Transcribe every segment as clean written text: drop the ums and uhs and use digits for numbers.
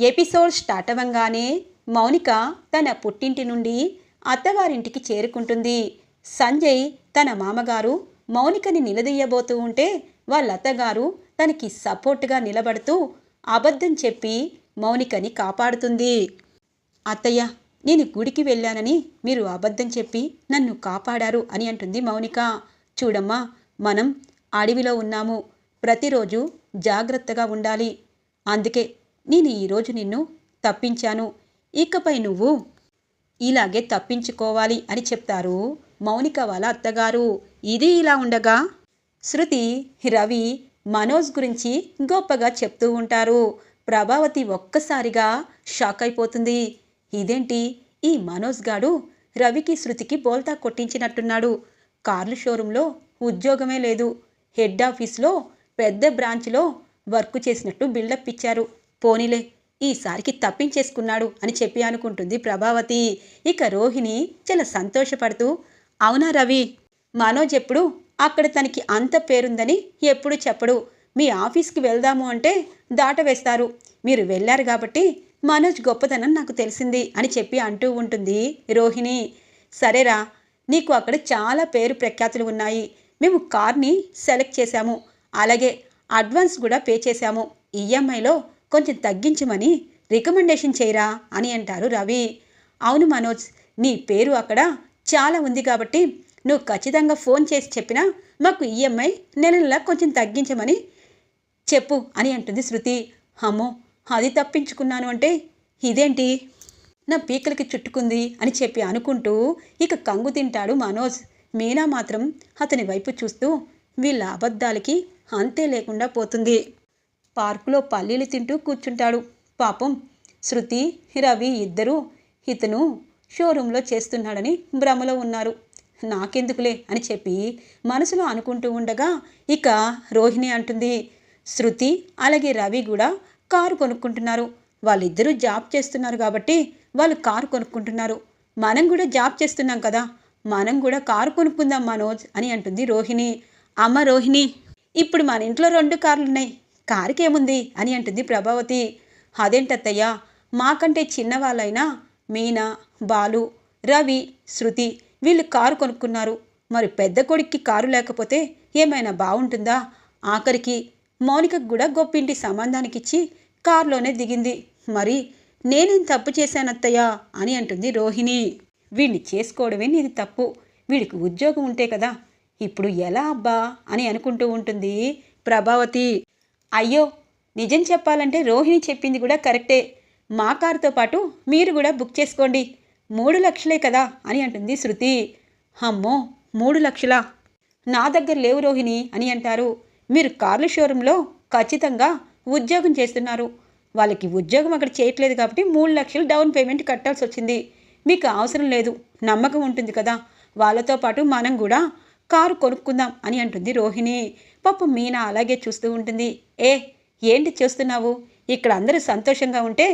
Episode start అవ్వంగానే Mounika తన పుట్టింటి నుండి అత్తవారింటికి చేరుకుంటుంది. సంజయ్ తన మామగారు మౌనికని నిలదీయబోతూ ఉంటే వాళ్ళ అత్తగారు తనకి సపోర్టుగా నిలబడుతూ అబద్ధం చెప్పి మౌనికని కాపాడుతుంది. అత్తయ్య, నేను గుడికి వెళ్ళానని మీరు అబద్ధం చెప్పి నన్ను కాపాడారు అని అంటుంది మౌనిక. చూడమ్మా, మనం అడవిలో ఉన్నాము, ప్రతిరోజు జాగ్రత్తగా ఉండాలి. అందుకే నేను ఈరోజు నిన్ను తప్పించాను. ఇకపై నువ్వు ఇలాగే తప్పించుకోవాలి అని చెప్తారు మౌనిక వాళ్ళ అత్తగారు. ఇది ఇలా ఉండగా శృతి, రవి, మనోజ్ గురించి గొప్పగా చెప్తూ ఉంటారు. ప్రభావతి ఒక్కసారిగా షాక్ అయిపోతుంది. ఇదేంటి, ఈ మనోజ్ గాడు రవికి శృతికి బోల్తా కొట్టించినట్టున్నాడు. కార్లు షోరూంలో ఉద్యోగమే లేదు, హెడ్ ఆఫీస్లో పెద్ద బ్రాంచ్లో వర్క్ చేసినట్టు బిల్డప్ ఇచ్చారు. పోనీలే, ఈసారికి తప్పించేసుకున్నాడు అని చెప్పి అనుకుంటుంది ప్రభావతి. ఇక రోహిణి చాలా సంతోషపడుతూ, అవునా రవి, మనోజ్ ఎప్పుడు అక్కడ తనకి అంత పేరుందని ఎప్పుడు చెప్పడు. మీ ఆఫీస్కి వెళ్దాము అంటే దాటవేస్తారు. మీరు వెళ్ళారు కాబట్టి మనోజ్ గొప్పతనం నాకు తెలిసింది అని చెప్పి అంటూ ఉంటుంది రోహిణి. సరేరా, నీకు అక్కడ చాలా పేరు ప్రఖ్యాతులు ఉన్నాయి. మేము కార్ని సెలెక్ట్ చేశాము, అలాగే అడ్వాన్స్ కూడా పే చేశాము. ఈఎంఐలో కొంచెం తగ్గించమని రికమెండేషన్ చేయరా అని అంటారు రవి. అవును మనోజ్, నీ పేరు అక్కడ చాలా ఉంది కాబట్టి నువ్వు ఖచ్చితంగా ఫోన్ చేసి చెప్పినా మాకు ఈఎంఐ నెల నెలా కొంచెం తగ్గించమని చెప్పు అని అంటుంది శృతి. అమ్మో, అది తప్పించుకున్నాను అంటే ఇదేంటి, నా పీకలకి చుట్టుకుంది అని చెప్పి అనుకుంటూ ఇక కంగు తింటాడు మనోజ్. మీనా మాత్రం అతని వైపు చూస్తూ వీళ్ళ అబద్ధాలకి అంతే లేకుండా పోతుంది. పార్కులో పల్లీలు తింటూ కూర్చుంటాడు. పాపం శృతి, రవి ఇద్దరూ ఇతను షోరూంలో చేస్తున్నాడని భ్రమలో ఉన్నారు. నాకెందుకులే అని చెప్పి మనసులో అనుకుంటూ ఉండగా ఇక రోహిణి అంటుంది, శృతి అలాగే రవి కూడా కారు కొనుక్కుంటున్నారు. వాళ్ళిద్దరూ జాబ్ చేస్తున్నారు కాబట్టి వాళ్ళు కారు కొనుక్కుంటున్నారు. మనం కూడా జాబ్ చేస్తున్నాం కదా, మనం కూడా కారు కొనుక్కుందాం మనోజ్ అని అంటుంది రోహిణి. అమ్మ రోహిణి, ఇప్పుడు మన ఇంట్లో 2 కార్లున్నాయి, కారుకేముంది అని అంటుంది ప్రభావతి. అదేంటత్తయ్య, మాకంటే చిన్నవాళ్ళైనా మీనా, బాలు, రవి, శృతి వీళ్ళు కారు కొనుక్కున్నారు. మరి పెద్ద కొడుక్కి కారు లేకపోతే ఏమైనా బాగుంటుందా? ఆఖరికి మౌనికకు కూడా గొప్పింటి సంబంధానికిచ్చి కారులోనే దిగింది. మరి నేనేం తప్పు చేశానత్తయ్య అని అంటుంది రోహిణి. వీడిని చేసుకోవడమే నీది తప్పు, వీడికి ఉద్యోగం ఉంటే కదా, ఇప్పుడు ఎలా అబ్బా అని అనుకుంటూ ఉంటుంది ప్రభావతి. అయ్యో, నిజం చెప్పాలంటే రోహిణి చెప్పింది కూడా కరెక్టే. మా కారుతో పాటు మీరు కూడా బుక్ చేసుకోండి, 3 లక్షలే కదా అని అంటుంది శృతి. అమ్మో, 3 లక్షలా? నా దగ్గర లేవు రోహిణి అని అంటారు. మీరు కార్ల షోరూంలో ఖచ్చితంగా ఉద్యోగం చేస్తున్నారు. వాళ్ళకి ఉద్యోగం అక్కడ చేయట్లేదు కాబట్టి 3 లక్షలు డౌన్ పేమెంట్ కట్టాల్సి వచ్చింది. మీకు అవసరం లేదు, నమ్మకం ఉంటుంది కదా, వాళ్ళతో పాటు మనం కూడా కారు కొనుక్కుందాం అని అంటుంది రోహిణి. పాపం మీనా అలాగే చూస్తూ ఉంటుంది. ఏంటి చూస్తున్నావు? ఇక్కడ అందరూ సంతోషంగా ఉంటే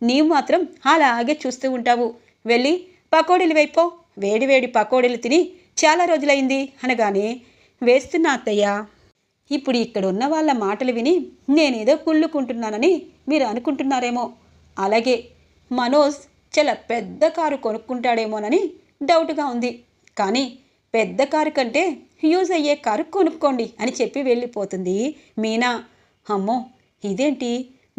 నీవు మాత్రం అలాగే చూస్తూ ఉంటావు. వెళ్ళి పకోడీలు వేయిపో, వేడి వేడి పకోడీలు తిని చాలా రోజులైంది అనగానే, వేస్తున్నా అత్తయ్య. ఇప్పుడు ఇక్కడ ఉన్న వాళ్ళ మాటలు విని నేనేదో కుళ్ళుకుంటున్నానని మీరు అనుకుంటున్నారేమో. అలాగే మనోజ్ చాలా పెద్ద కారు కొనుక్కుంటాడేమోనని డౌట్గా ఉంది. కానీ పెద్ద కారు కంటే యూజ్ అయ్యే కారు కొనుక్కోండి అని చెప్పి వెళ్ళిపోతుంది మీనా. అమ్మో, ఇదేంటి,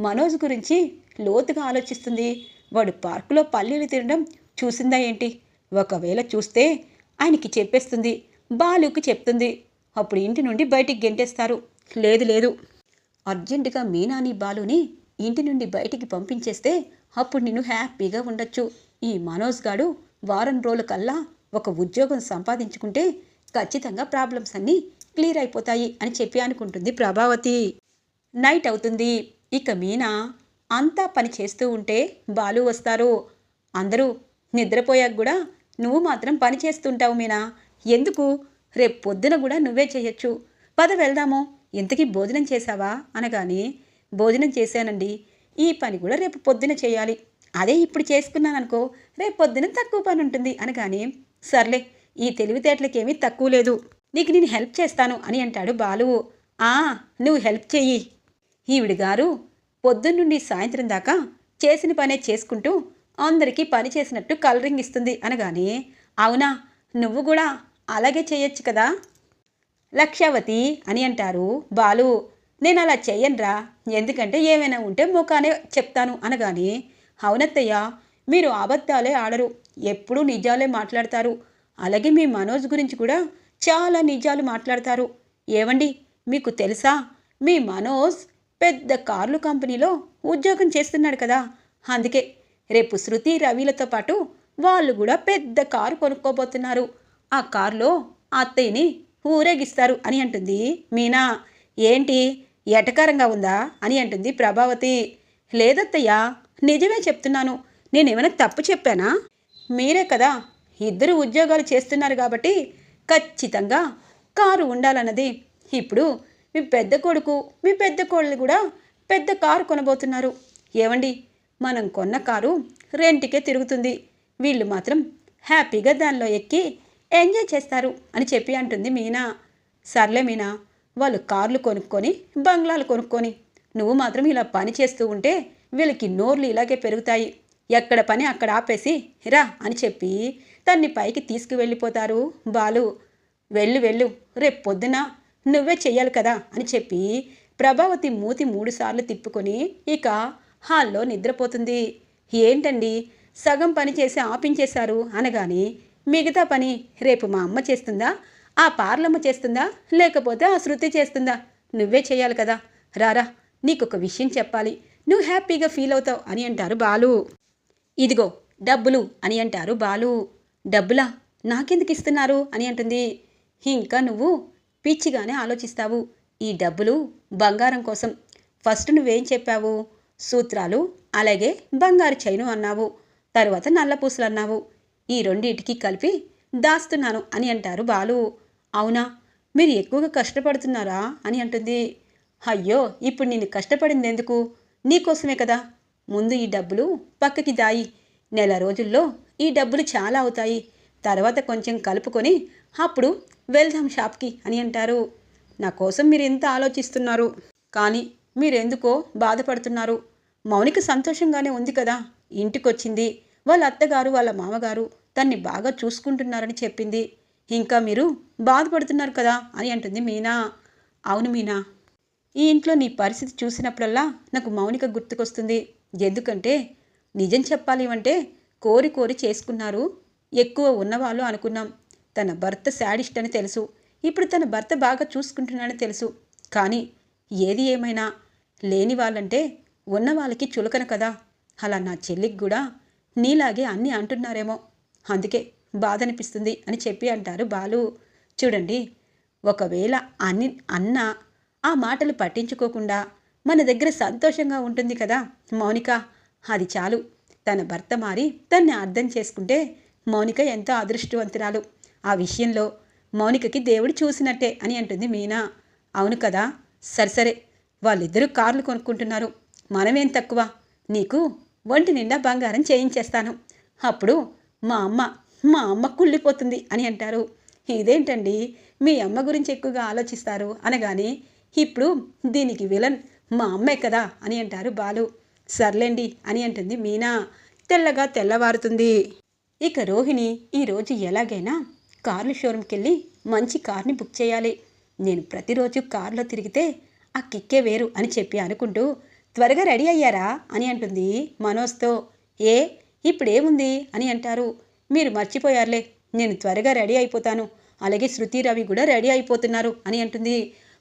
మనోజ్ గురించి లోతుగా ఆలోచిస్తుంది. వాడు పార్కులో పల్లీలు తినడం చూసిందా ఏంటి? ఒకవేళ చూస్తే ఆయనకి చెప్పేస్తుంది, బాలుకి చెప్తుంది. అప్పుడు ఇంటి నుండి బయటికి గెంటేస్తారు. లేదు, అర్జెంటుగా మీనాని బాలుని ఇంటి నుండి బయటికి పంపించేస్తే అప్పుడు నేను హ్యాపీగా ఉండొచ్చు. ఈ మనోజ్ గాడు వారం రోజుల కల్లా ఒక ఉద్యోగం సంపాదించుకుంటే ఖచ్చితంగా ప్రాబ్లమ్స్ అన్నీ క్లియర్ అయిపోతాయి అని చెప్పి అనుకుంటుంది ప్రభావతి. నైట్ అవుతుంది. ఇక మీనా అంతా పని చేస్తూ ఉంటే బాలు వస్తారు. అందరూ నిద్రపోయాక కూడా నువ్వు మాత్రం పని చేస్తుంటావు మీనా, ఎందుకు? రేపు పొద్దున కూడా నువ్వే చేయొచ్చు, పద వెళ్దాము. ఇంతకీ భోజనం చేశావా అనగానే, భోజనం చేశానండి, ఈ పని కూడా రేపు పొద్దున చేయాలి. అదే ఇప్పుడు చేసుకున్నాననుకో రేపు పొద్దున తక్కువ పని ఉంటుంది అనగానే, సర్లే, ఈ తెలివితేటలకేమీ తక్కువ లేదు, నీకు నేను హెల్ప్ చేస్తాను అని అంటాడు బాలు. నువ్వు హెల్ప్ చెయ్యి. ఈవిడ గారు పొద్దున్నుండి సాయంత్రం దాకా చేసిన పనే చేసుకుంటూ అందరికీ పని చేసినట్టు కలరింగ్ ఇస్తుంది అనగానే, అవునా, నువ్వు కూడా అలాగే చేయొచ్చు కదా లక్ష్యావతి అని అంటారు బాలు. నేను అలా చెయ్యనురా, ఎందుకంటే ఏమైనా ఉంటే ముఖానే చెప్తాను అనగానే, అవునత్తయ్య, మీరు అబద్ధాలే ఆడరు, ఎప్పుడూ నిజాలే మాట్లాడతారు. అలాగే మీ మనోజ్ గురించి కూడా చాలా నిజాలు మాట్లాడతారు. ఏవండి, మీకు తెలుసా, మీ మనోజ్ పెద్ద కార్లు కంపెనీలో ఉద్యోగం చేస్తున్నాడు కదా, అందుకే రేపు శృతి రవిలతో పాటు వాళ్ళు కూడా పెద్ద కారు కొనుక్కోబోతున్నారు. ఆ కారులో అత్తయ్యని ఊరేగిస్తారు అని అంటుంది మీనా. ఏంటి, ఎటకారంగా ఉందా అని అంటుంది ప్రభావతి. లేదత్తయ్య, నిజమే చెప్తున్నాను, నేనేమైనా తప్పు చెప్పానా? మీరే కదా ఇద్దరు ఉద్యోగాలు చేస్తున్నారు కాబట్టి ఖచ్చితంగా కారు ఉండాలన్నది. ఇప్పుడు మీ పెద్ద కొడుకు మీ పెద్ద కోడలు కూడా పెద్ద కారు కొనబోతున్నారు. ఏవండి, మనం కొన్న కారు రెంట్కే తిరుగుతుంది, వీళ్ళు మాత్రం హ్యాపీగా దానిలో ఎక్కి ఎంజాయ్ చేస్తారు అని చెప్పి అంటుంది మీనా. సర్లే మీనా, వాళ్ళు కార్లు కొనుక్కొని బంగ్లాలు కొనుక్కొని నువ్వు మాత్రం ఇలా పని చేస్తూ ఉంటే వీళ్ళకి నోర్లు ఇలాగే పెరుగుతాయి. ఎక్కడ పని అక్కడ ఆపేసి రా అని చెప్పి తన్ని పైకి తీసుకువెళ్ళిపోతారు బాలు. వెళ్ళు వెళ్ళు, రేపు పొద్దున నువ్వే చెయ్యాలి కదా అని చెప్పి ప్రభావతి మూతి 3 సార్లు తిప్పుకొని ఇక హాల్లో నిద్రపోతుంది. ఏంటండి, సగం పని చేసి ఆపించేశారు అనగానే, మిగతా పని రేపు మా అమ్మ చేస్తుందా, ఆ పార్లమ్మ చేస్తుందా, లేకపోతే ఆ శృతి చేస్తుందా? నువ్వే చేయాలి కదా, రారా, నీకొక విషయం చెప్పాలి, నువ్వు హ్యాపీగా ఫీల్ అవుతావు అని అంటారు బాలు. ఇదిగో డబ్బులు అని అంటారు బాలు. డబ్బులా, నాకెందుకు ఇస్తున్నారు అని అంటుంది. ఇంకా నువ్వు పిచ్చిగానే ఆలోచిస్తావు, ఈ డబ్బులు బంగారం కోసం. ఫస్ట్ నువ్వేం చెప్పావు, సూత్రాలు అలాగే బంగారు చైను అన్నావు, తర్వాత నల్లపూసలు అన్నావు. ఈ రెండింటికి కలిపి దాస్తున్నాను అని అంటారు బాలు. అవునా, మీరు ఎక్కువగా కష్టపడుతున్నారా అని అంటుంది. అయ్యో, ఇప్పుడు నేను కష్టపడింది ఎందుకు, నీకోసమే కదా. ముందు ఈ డబ్బులు పక్కకి దాయి, నెల రోజుల్లో ఈ డబ్బులు చాలా అవుతాయి, తర్వాత కొంచెం కలుపుకొని అప్పుడు వెళ్దాం షాప్కి అని అంటారు. నా కోసం మీరు ఎంత ఆలోచిస్తున్నారు, కానీ మీరెందుకో బాధపడుతున్నారు. మౌనిక సంతోషంగానే ఉంది కదా, ఇంటికొచ్చింది, వాళ్ళ అత్తగారు వాళ్ళ మామగారు తన్ని బాగా చూసుకుంటున్నారని చెప్పింది, ఇంకా మీరు బాధపడుతున్నారు కదా అని అంటుంది మీనా. అవును మీనా, ఈ ఇంట్లో నీ పరిస్థితి చూసినప్పుడల్లా నాకు మౌనిక గుర్తుకొస్తుంది. ఎందుకంటే నిజం చెప్పాలి అంటే కోరి కోరి చేసుకున్నారు, ఎక్కువ ఉన్నవాళ్ళు అనుకున్నాం. తన భర్త శాడిస్ట్ అని తెలుసు, ఇప్పుడు తన భర్త బాగా చూసుకుంటున్నాడని తెలుసు, కానీ ఏది ఏమైనా లేని వాళ్ళంటే ఉన్న వాళ్ళకి చులకన కదా. అలా నా చెల్లికి కూడా నీలాగే అన్నీ అంటున్నారేమో, అందుకే బాధ అనిపిస్తుంది అని చెప్పి అంటారు బాలు. చూడండి, ఒకవేళ అన్న ఆ మాటలు పట్టించుకోకుండా మన దగ్గర సంతోషంగా ఉంటుంది కదా మౌనిక, అది చాలు. తన భర్త మారి తన్ని అర్థం చేసుకుంటే మౌనిక ఎంతో అదృష్టవంతురాలు. ఆ విషయంలో మౌనికకి దేవుడు చూసినట్టే అని అంటుంది మీనా. అవును కదా, సరే, వాళ్ళిద్దరూ కార్లు కొనుక్కుంటున్నారు, మనమేం తక్కువ, నీకు ఒంటి నిండా బంగారం చేయించేస్తాను, అప్పుడు మా అమ్మ కుళ్ళిపోతుంది అని అంటారు. ఇదేంటండి, మీ అమ్మ గురించి ఎక్కువగా ఆలోచిస్తారు అనగానే, ఇప్పుడు దీనికి విలన్ మా అమ్మే కదా అని అంటారు బాలు. సర్లేండి అని అంటుంది మీనా. తెల్లగా తెల్లవారుతుంది. ఇక రోహిణి ఈరోజు ఎలాగైనా కార్ల షోరూమ్కి వెళ్ళి మంచి కార్ని బుక్ చేయాలి, నేను ప్రతిరోజు కార్లో తిరిగితే ఆ కిక్కే వేరు అని చెప్పి అనుకుంటూ, త్వరగా రెడీ అయ్యారా అని అంటుంది మనోజ్తో. ఏ ఇప్పుడేముంది అని అంటారు. మీరు మర్చిపోయారులే, నేను త్వరగా రెడీ అయిపోతాను, అలాగే శృతి రవి కూడా రెడీ అయిపోతున్నారు అని అంటుంది.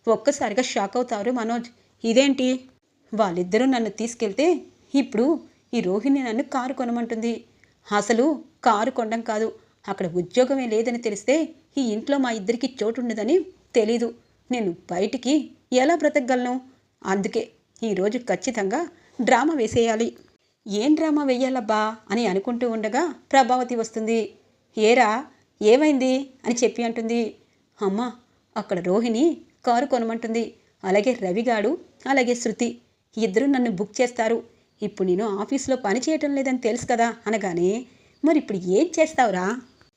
ఒక్కసారిగా షాక్ అవుతారు మనోజ్. ఇదేంటి, వాళ్ళిద్దరూ నన్ను తీసుకెళ్తే ఇప్పుడు ఈ రోహిణి నన్ను కారు కొనమంటుంది. అసలు కారు కొనడం కాదు, అక్కడ ఉద్యోగమే లేదని తెలిస్తే ఈ ఇంట్లో మా ఇద్దరికి చోటు ఉండదని తెలీదు, నేను బయటికి ఎలా బ్రతకగలను, అందుకే ఈరోజు ఖచ్చితంగా డ్రామా వేసేయాలి. ఏం డ్రామా వెయ్యాలబ్బా అని అనుకుంటూ ఉండగా ప్రభావతి వస్తుంది. ఏరా, ఏమైంది అని చెప్పి అంటుంది. అమ్మా, అక్కడ రోహిణి కారు కొనమంటుంది, అలాగే రవిగాడు అలాగే శృతి ఇద్దరు నన్ను బుక్ చేస్తారు, ఇప్పుడు నేను ఆఫీస్లో పని చేయటం లేదని తెలుసు కదా అనగానే, మరి ఇప్పుడు ఏం చేస్తావురా,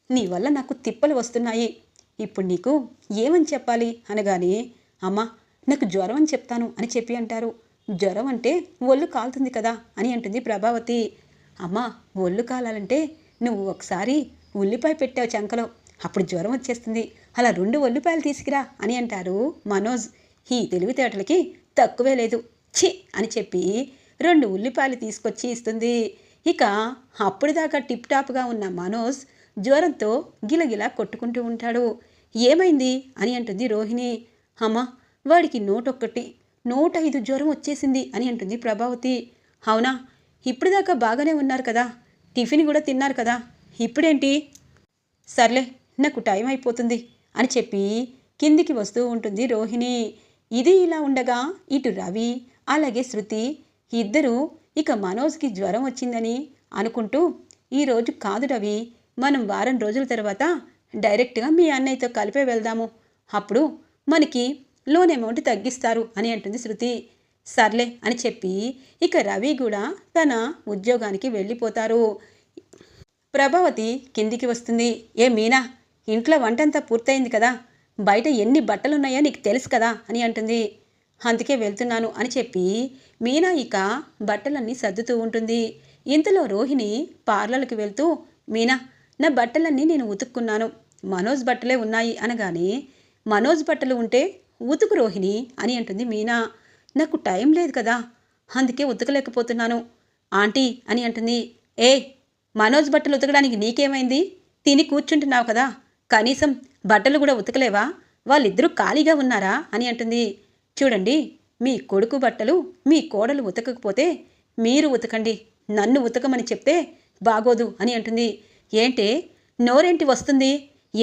నీ వల్ల నాకు తిప్పలు వస్తున్నాయి, ఇప్పుడు నీకు ఏమని చెప్పాలి అనగానే, అమ్మా నాకు జ్వరం అని చెప్తాను అని చెప్పి అంటారు. జ్వరం అంటే ఒళ్ళు కాలుతుంది కదా అని అంటుంది ప్రభావతి. అమ్మా, ఒళ్ళు కాలాలంటే నువ్వు ఒకసారి ఉల్లిపాయ పెట్టావు చంకలో, అప్పుడు జ్వరం వచ్చేస్తుంది. అలా 2 ఉల్లిపాయలు తీసుకురా అని అంటారు మనోజ్. ఈ తెలివితేటలకి తక్కువే లేదు, ఛీ అని చెప్పి 2 ఉల్లిపాయలు తీసుకొచ్చి ఇస్తుంది. ఇక అప్పటిదాకా టిప్ టాప్గా ఉన్న మనోజ్ జ్వరంతో గిలగిలా కొట్టుకుంటూ ఉంటాడు. ఏమైంది అని అంటుంది రోహిణి. అమ్మ, వాడికి 101, 105 జ్వరం వచ్చేసింది అని అంటుంది ప్రభావతి. అవునా, ఇప్పటిదాకా బాగానే ఉన్నారు కదా, టిఫిన్ కూడా తిన్నారు కదా, ఇప్పుడేంటి? సర్లే, నాకు టైం అయిపోతుంది అని చెప్పి కిందికి వస్తూ ఉంటుంది రోహిణి. ఇది ఇలా ఉండగా ఇటు రవి అలాగే శృతి ఇద్దరూ ఇక మనోజ్కి జ్వరం వచ్చిందని అనుకుంటూ, ఈరోజు కాదు రవి, మనం వారం రోజుల తర్వాత డైరెక్ట్గా మీ అన్నయ్యతో కలిపే వెళ్దాము, అప్పుడు మనకి లోన్ అమౌంట్ తగ్గిస్తారు అని అంటుంది శృతి. సర్లే అని చెప్పి ఇక రవి కూడా తన ఉద్యోగానికి వెళ్ళిపోతారు. ప్రభావతి కిందికి వస్తుంది. ఏ మీనా, ఇంట్లో వంటంతా పూర్తయింది కదా, బయట ఎన్ని బట్టలున్నాయో నీకు తెలుసు కదా అని అంటుంది. అందుకే వెళ్తున్నాను అని చెప్పి మీనా ఇక బట్టలన్నీ సర్దుతూ ఉంటుంది. ఇంతలో రోహిణి పార్లర్కి వెళ్తూ, మీనా, నా బట్టలన్నీ నేను ఉతుక్కున్నాను, మనోజ్ బట్టలే ఉన్నాయి అనగానే, మనోజ్ బట్టలు ఉంటే ఉతుకు రోహిణి అని అంటుంది మీనా. నాకు టైం లేదు కదా, అందుకే ఉతకలేకపోతున్నాను ఆంటీ అని అంటుంది. ఏ, మనోజ్ బట్టలు ఉతకడానికి నీకేమైంది? తిని కూర్చుంటున్నావు కదా, కనీసం బట్టలు కూడా ఉతకలేవా? వాళ్ళిద్దరూ ఖాళీగా ఉన్నారా అని అంటుంది. చూడండి, మీ కొడుకు బట్టలు మీ కోడలు ఉతకకపోతే మీరు ఉతకండి, నన్ను ఉతకమని చెప్తే బాగోదు అని అంటుంది. ఏంటే నోరేంటి వస్తుంది?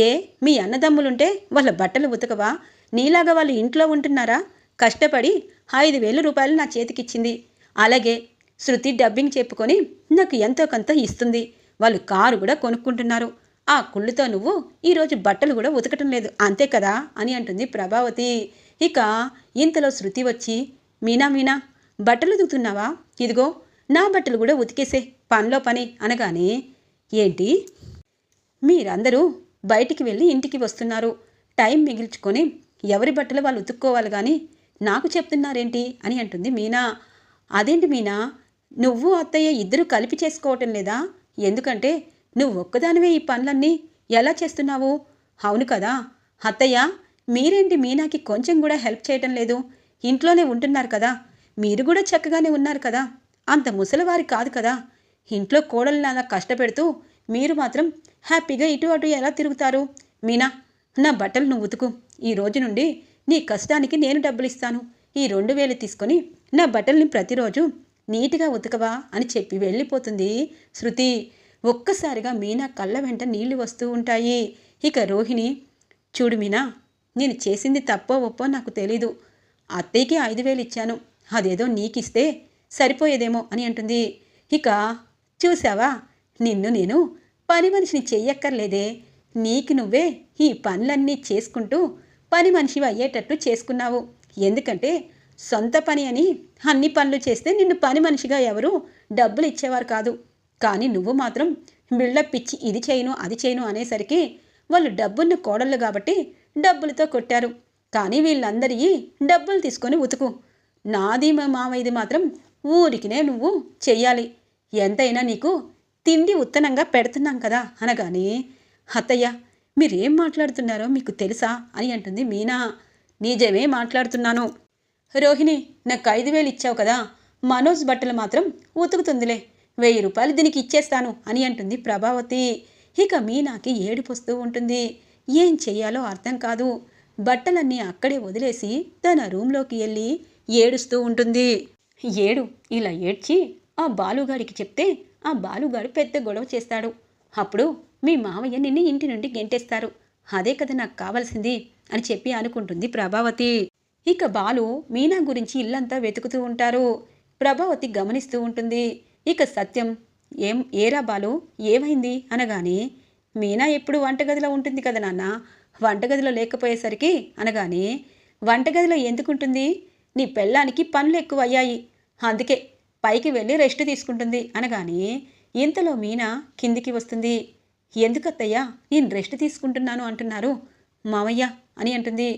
ఏ, మీ అన్నదమ్ములుంటే వాళ్ళ బట్టలు ఉతకవా? నీలాగా వాళ్ళు ఇంట్లో ఉంటున్నారా? కష్టపడి 5,000 రూపాయలు నా చేతికిచ్చింది. అలాగే శృతి డబ్బింగ్ చెప్పుకొని నాకు ఎంతో కొంత ఇస్తుంది. వాళ్ళు కారు కూడా కొనుక్కుంటున్నారు. ఆ కుళ్ళుతో నువ్వు ఈరోజు బట్టలు కూడా ఉతకటం లేదు, అంతే కదా అని అంటుంది ప్రభావతి. ఇక ఇంతలో శృతి వచ్చి, మీనా మీనా, బట్టలు ఉతుకుతున్నావా? ఇదిగో నా బట్టలు కూడా ఉతికేసే, పనిలో పని అనగానే, ఏంటి మీరందరూ బయటికి వెళ్ళి ఇంటికి వస్తున్నారు, టైం మిగిల్చుకొని ఎవరి బట్టలు వాళ్ళు ఉతుక్కోవాలి కానీ నాకు చెప్తున్నారేంటి అని అంటుంది మీనా. అదేంటి మీనా, నువ్వు అత్తయ్య ఇద్దరు కలిపి చేసుకోవటం లేదా? ఎందుకంటే నువ్వు ఒక్కదానివే ఈ పనులన్నీ ఎలా చేస్తున్నావు? అవును కదా అత్తయ్య, మీరేంటి మీనాకి కొంచెం కూడా హెల్ప్ చేయటం లేదు? ఇంట్లోనే ఉంటున్నారు కదా, మీరు కూడా చక్కగానే ఉన్నారు కదా, అంత ముసలివారి కాదు కదా, ఇంట్లో కోడల్ని అలా కష్టపెడుతూ మీరు మాత్రం హ్యాపీగా ఇటు అటు ఎలా తిరుగుతారు? మీనా, నా బట్టలు నువ్వు ఉతుకు, ఈ రోజు నుండి నీ కష్టానికి నేను డబ్బులు ఇస్తాను, ఈ 2,000 తీసుకొని నా బట్టల్ని ప్రతిరోజు నీట్గా ఉతకవా అని చెప్పి వెళ్ళిపోతుంది శృతి. ఒక్కసారిగా మీనా కళ్ళ వెంట నీళ్లు వస్తూ ఉంటాయి. ఇక రోహిణి, చూడు మీనా, నేను చేసింది తప్పో ఒప్పో నాకు తెలీదు, అత్తయ్యకి 5,000 ఇచ్చాను, అదేదో నీకిస్తే సరిపోయేదేమో అని అంటుంది. ఇక చూసావా, నిన్ను నేను పని మనిషిని చెయ్యక్కర్లేదే, నీకు నువ్వే ఈ పనులన్నీ చేసుకుంటూ పని మనిషి అయ్యేటట్టు చేసుకున్నావు. ఎందుకంటే సొంత పని అని అన్ని పనులు చేస్తే నిన్ను పని మనిషిగా ఎవరు డబ్బులు ఇచ్చేవారు కాదు. కానీ నువ్వు మాత్రం బిల్డప్ ఇచ్చి ఇది చేయను అది చేయను అనేసరికి వాళ్ళు డబ్బున్న కోడళ్ళు కాబట్టి డబ్బులతో కొట్టారు. కానీ వీళ్ళందరి డబ్బులు తీసుకొని ఉతుకు, నాది మా మామయ్యది మాత్రం ఊరికినే నువ్వు చెయ్యాలి, ఎంతైనా నీకు తిండి ఉత్తనంగా పెడుతున్నాం కదా అనగానే, అత్తయ్య మీరేం మాట్లాడుతున్నారో మీకు తెలుసా అని అంటుంది మీనా. నిజమే మాట్లాడుతున్నాను రోహిణి, నాకు 5,000 ఇచ్చావు కదా, మనోజ్ బట్టలు మాత్రం ఉతుకుతుందిలే, 1,000 రూపాయలు దీనికి ఇచ్చేస్తాను అని అంటుంది ప్రభావతి. ఇక మీనాకి ఏడుపొస్తూ ఉంటుంది. ఏం చెయ్యాలో అర్థం కాదు. బట్టలన్నీ అక్కడే వదిలేసి తన రూంలోకి వెళ్ళి ఏడుస్తూ ఉంటుంది. ఇలా ఏడ్చి ఆ బాలుగాడికి చెప్తే ఆ బాలుగాడు పెద్ద గొడవ చేస్తాడు, అప్పుడు మీ మావయ్య నిన్ను ఇంటి నుండి గెంటేస్తారు, అదే కదా నాకు కావాల్సింది అని చెప్పి అనుకుంటుంది ప్రభావతి. ఇక బాలు మీనా గురించి ఇల్లంతా వెతుకుతూ ఉంటారు. ప్రభావతి గమనిస్తూ ఉంటుంది. ఇక సత్యం, ఏరా బాలు, ఏమైంది అనగానే, మీనా ఎప్పుడు వంటగదిలో ఉంటుంది కదా నాన్న, వంటగదిలో లేకపోయేసరికి అనగానే, వంటగదిలో ఎందుకుంటుంది, నీ పెళ్ళానికి పనులు ఎక్కువ అయ్యాయి, అందుకే పైకి వెళ్ళి రెస్ట్ తీసుకుంటుంది అనగానే, ఇంతలో మీనా కిందికి వస్తుంది. ఎందుకత్తయ్యా నేను రెస్ట్ తీసుకుంటున్నాను అంటున్నారు మామయ్య అని అంటుంది.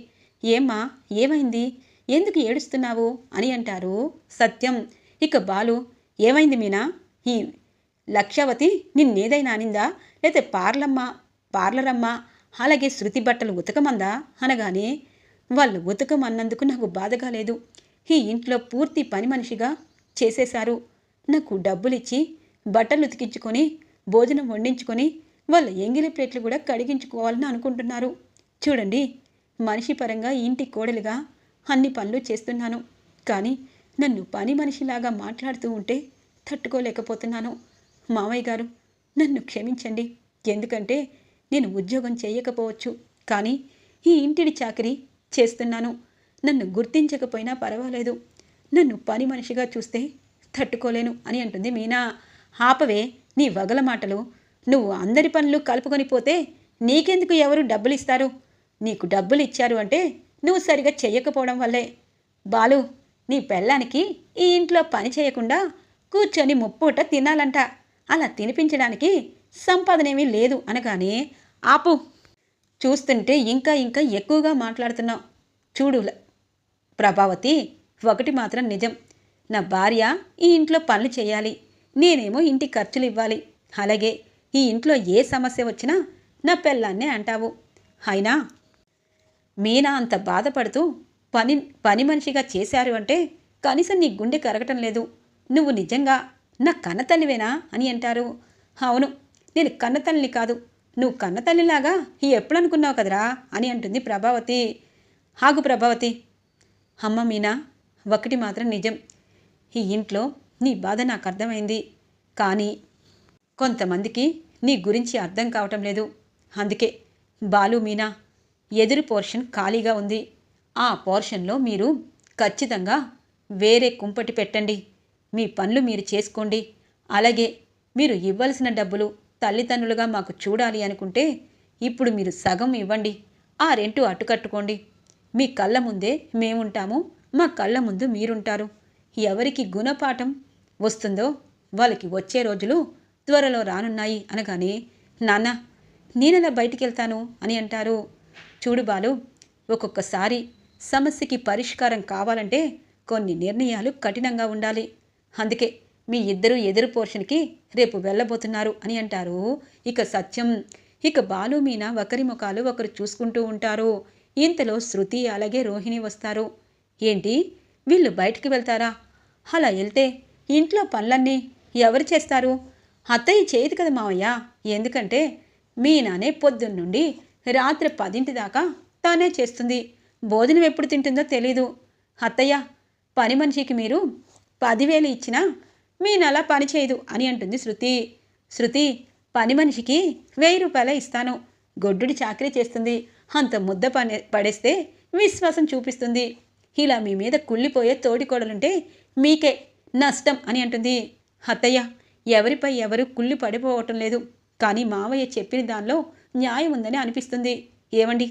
ఏమ్మా, ఏమైంది, ఎందుకు ఏడుస్తున్నావు అని అంటారు సత్యం. ఇక బాలు, ఏమైంది మీనా? ఈ లక్ష్యావతి నిన్నేదైనా అనిందా? లేతే పార్లరమ్మ అలాగే శృతి బట్టలు ఉతకమందా అనగానే, వాళ్ళు ఉతకమన్నందుకు నాకు బాధగా లేదు. ఈ ఇంట్లో పూర్తి పని మనిషిగా చేసేశారు. నాకు డబ్బులిచ్చి బట్టలు ఉతికించుకొని భోజనం వండించుకొని వాళ్ళ ఎంగిలి ప్లేట్లు కూడా కడిగించుకోవాలని అనుకుంటున్నారు. చూడండి, మనిషి పరంగా ఇంటి కోడలుగా అన్ని పనులు చేస్తున్నాను. కానీ నన్ను పని మనిషిలాగా మాట్లాడుతూ ఉంటే తట్టుకోలేకపోతున్నాను. మామయ్య గారు, నన్ను క్షమించండి. ఎందుకంటే నేను ఉద్యోగం చేయకపోవచ్చు, కానీ ఈ ఇంటిడి చాకరీ చేస్తున్నాను. నన్ను గుర్తించకపోయినా పర్వాలేదు. నన్ను పని మనిషిగా చూస్తే తట్టుకోలేను అని అంటుంది మీనా. ఆపవే నీ వగల మాటలు. నువ్వు అందరి పనులు కలుపుకొని పోతే నీకెందుకు ఎవరు డబ్బులు ఇస్తారు? నీకు డబ్బులు ఇచ్చారు అంటే నువ్వు సరిగా చెయ్యకపోవడం వల్లే. బాలు, నీ పెళ్ళానికి ఈ ఇంట్లో పని చేయకుండా కూర్చొని ముప్పూట తినాలంట. అలా తినిపించడానికి సంపాదనేమీ లేదు అనగానే, ఆపు, చూస్తుంటే ఇంకా ఇంకా ఎక్కువగా మాట్లాడుతున్నావు. చూడు ప్రభావతి, ఒకటి మాత్రం నిజం. నా భార్య ఈ ఇంట్లో పనులు చేయాలి, నేనేమో ఇంటి ఖర్చులు ఇవ్వాలి. అలాగే ఈ ఇంట్లో ఏ సమస్య వచ్చినా నా పెళ్ళాన్నే అంటావు. అయినా మీనా అంత బాధపడుతూ పని మనిషిగా చేశారు అంటే కనీసం నీ గుండె కరగటం లేదు. నువ్వు నిజంగా నా కన్నతల్లివేనా అని అంటారు. అవును, నేను కన్నతల్లిని కాదు, నువ్వు కన్నతల్లిలాగా ఎప్పుడు అనుకున్నావు కదరా అని అంటుంది ప్రభావతి. ఆగు ప్రభావతి. అమ్మ మీనా, ఒకటి మాత్రం నిజం. ఈ ఇంట్లో నీ బాధ నాకు అర్థమైంది, కానీ కొంతమందికి నీ గురించి అర్థం కావటం లేదు. అందుకే బాలు, మీనా, ఎదురు పోర్షన్ ఖాళీగా ఉంది. ఆ పోర్షన్లో మీరు ఖచ్చితంగా వేరే కుంపటి పెట్టండి. మీ పనులు మీరు చేసుకోండి. అలాగే మీరు ఇవ్వాల్సిన డబ్బులు తల్లిదండ్రులుగా మాకు చూడాలి అనుకుంటే ఇప్పుడు మీరు సగం ఇవ్వండి. ఆ రెంటు అట్టుకట్టుకోండి. మీ కళ్ళ ముందే మేముంటాము, మా కళ్ళ ముందు మీరుంటారు. ఎవరికి గుణపాఠం వస్తుందో వాళ్ళకి వచ్చే రోజులు త్వరలో రానున్నాయి అనగానే, నాన్న, నేనెలా బయటికి వెళ్తాను అని అంటారు. చూడు బాలు, ఒక్కొక్కసారి సమస్యకి పరిష్కారం కావాలంటే కొన్ని నిర్ణయాలు కఠినంగా ఉండాలి. అందుకే మీ ఇద్దరు ఎదురు పోర్షన్కి రేపు వెళ్ళబోతున్నారు అని అంటారు ఇక సత్యం. ఇక బాలు, మీనా ఒకరి ముఖాలు ఒకరు చూసుకుంటూ ఉంటారు. ఇంతలో శృతి అలాగే రోహిణి వస్తారు. ఏంటి, వీళ్ళు బయటికి వెళ్తారా? అలా వెళ్తే ఇంట్లో పనులన్నీ ఎవరు చేస్తారు? అత్తయ్య చేయదు కదా మావయ్య. ఎందుకంటే మీనానే పొద్దున్నుండి రాత్రి 10 దాకా తానే చేస్తుంది. భోజనం ఎప్పుడు తింటుందో తెలీదు. అత్తయ్య, పని మనిషికి మీరు 10,000 ఇచ్చినా మీనలా పని చేయదు అని అంటుంది శృతి. శృతి, పని మనిషికి 1000 రూపాయలే ఇస్తాను. గొడ్డుడి చాకరీ చేస్తుంది. అంత ముద్ద పడేస్తే విశ్వాసం చూపిస్తుంది. ఇలా మీ మీద కుళ్ళిపోయే తోడికోడలుంటే మీకే నష్టం అని అంటుంది. అత్తయ్య, ఎవరిపై ఎవరు కుళ్ళి పడిపోవటం లేదు, కానీ మావయ్య చెప్పిన దానిలో న్యాయం ఉందని అనిపిస్తుంది. ఏమండి,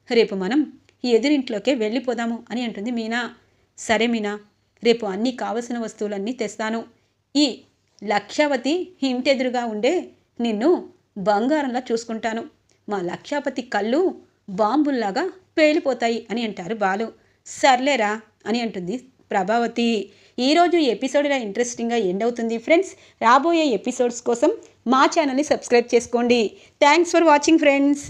రేపు మనం ఎదురింట్లోకే వెళ్ళిపోదాము అని అంటుంది మీనా. సరే మీనా, రేపు అన్నీ కావలసిన వస్తువులన్నీ తెస్తాను. ఈ లక్ష్యావతి ఇంటెదురుగా ఉండే నిన్ను బంగారంలా చూసుకుంటాను. మా లక్ష్యాపతి కళ్ళు బాంబుల్లాగా పేలిపోతాయి అని అంటారు బాలు. సర్లేరా అని అంటుంది ప్రభావతి. ఈరోజు ఎపిసోడ్ ఇలా ఇంట్రెస్టింగ్గా ఎండ్ అవుతుంది ఫ్రెండ్స్. రాబోయే ఎపిసోడ్స్ కోసం మా ఛానల్ని సబ్స్క్రైబ్ చేసుకోండి. Thanks for watching friends.